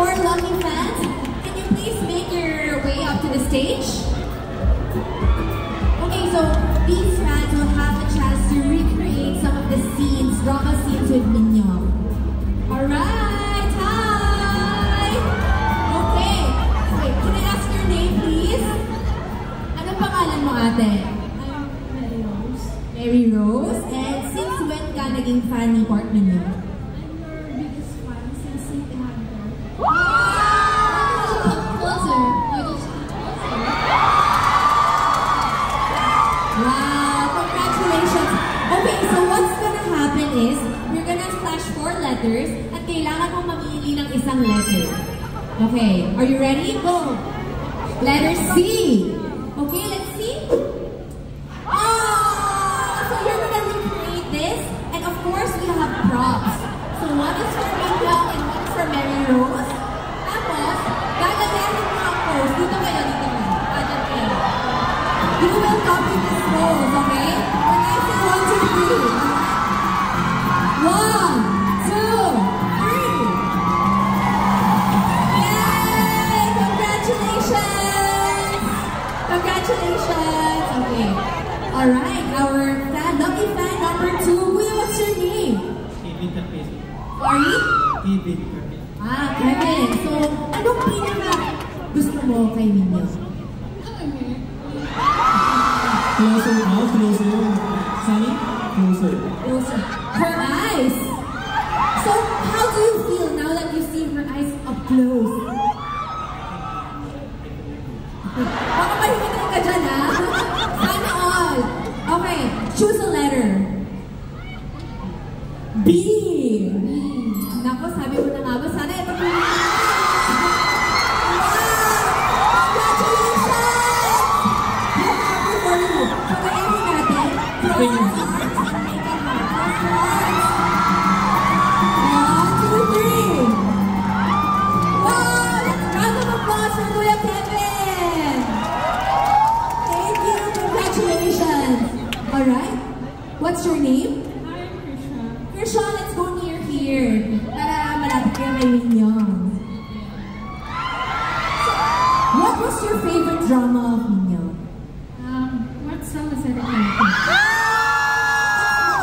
our lucky fans, can you please make your way up to the stage? Okay, so these fans will have a chance to recreate some of the scenes, drama scenes with Minyong. Alright, hi! Okay, wait, can I ask your name please? Anong pangalan mo ate? I'm Mary Rose. Mary Rose? And since when ka naging fan ni Park Min-young? I'm your biggest fan since City Hunter. Wow! Closer. You just come closer. Wow! Congratulations! Okay, so what's gonna happen is, we're gonna flash 4 letters at kailangan mong mamili ng isang letter. Okay, are you ready? Go! Letter C! Okay, let's see. Oh! So you're gonna recreate this, and of course, we have props. So one is for Min-young and one is for Mary Rose. Tapos, gagayahin mo ang pose. Dito kayo, dito kayo. Agad kayo. You will copy this pose, okay? When I say 1, 2, 3. 1, 2, 3. Yay! Congratulations! Okay. Alright, our lucky fan number 2. Kuya, what's your name? Kevin Tapesi. Sorry? Kevin Tapesi. Ah, Kevin. So, anong pinaka gusto mo kay Min-young? Closer now, closer. Sunny, closer. Also, her eyes. So, how do you feel now that you see her eyes up close? Baka mahimatay ka dyan, ha? Sana all. Okay, choose a letter. B. Nako, sabi mo na nga ba? Sana ito po. Alright, what's your name? I'm Krisha. Krisha, let's go near here. Para malapit kayo kay Min-young. What was your favorite drama of Min-young? What song is it? What's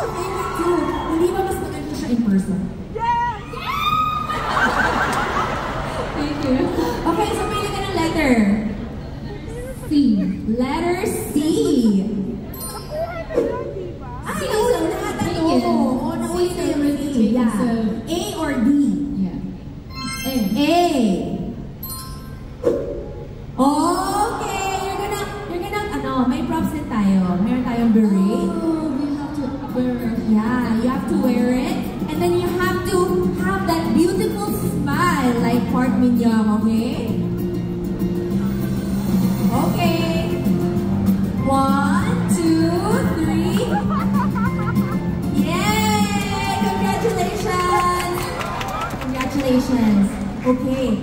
your favorite too? Hindi ba mas maganda siya in person? Thank you. Okay, so pili ka ng letter. C. Letter C. Ah, nauna lahat. Oo, nauna C yung already C. taken, Yeah. so- A or D? Yeah. A. A. Okay, you're gonna, may props din tayo. Meron tayong beret. Oh, we have to wear it. Yeah, you have to wear it. And then you have to have that beautiful smile like Park Min-young, okay? Okay. 1, 2, 3. Yay! Congratulations! Congratulations. Okay.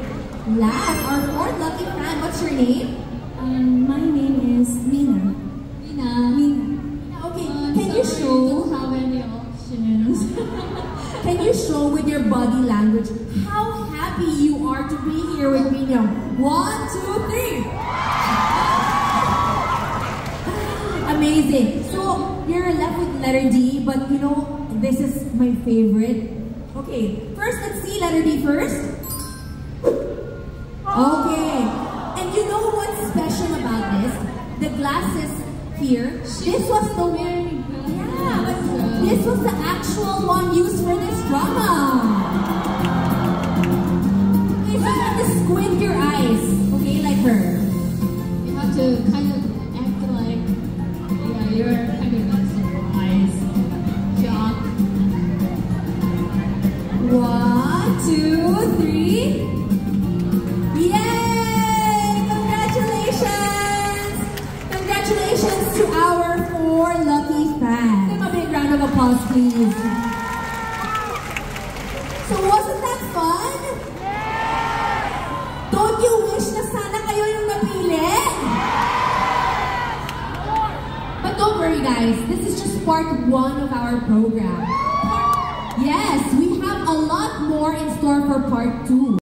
Last, our 4th lucky fan. What's your name? My name is Mina. Mina. Okay. I'm Can you sorry, show? don't have any options. Can you show with your body language how happy you are to be here with Min-young? 1, 2, 3. Amazing. So you're left with letter D, but you know this is my favorite. Okay, first let's see letter D first. Okay, and you know what's special about this? The glasses here. This was the Very good. yeah, but this was the actual one used for this drama. Okay, so you have to squint your eyes, okay, like her. You have to kind of act like, yeah, you're kind of surprised, shocked. 1, 2, 3. Yay! Congratulations! Congratulations to our 4 lucky fans. Give them a big round of applause, please. So wasn't that fun? Don't you wish na sana kayo yung napili? But don't worry guys, this is just part 1 of our program. Yes, we have a lot more in store for part 2.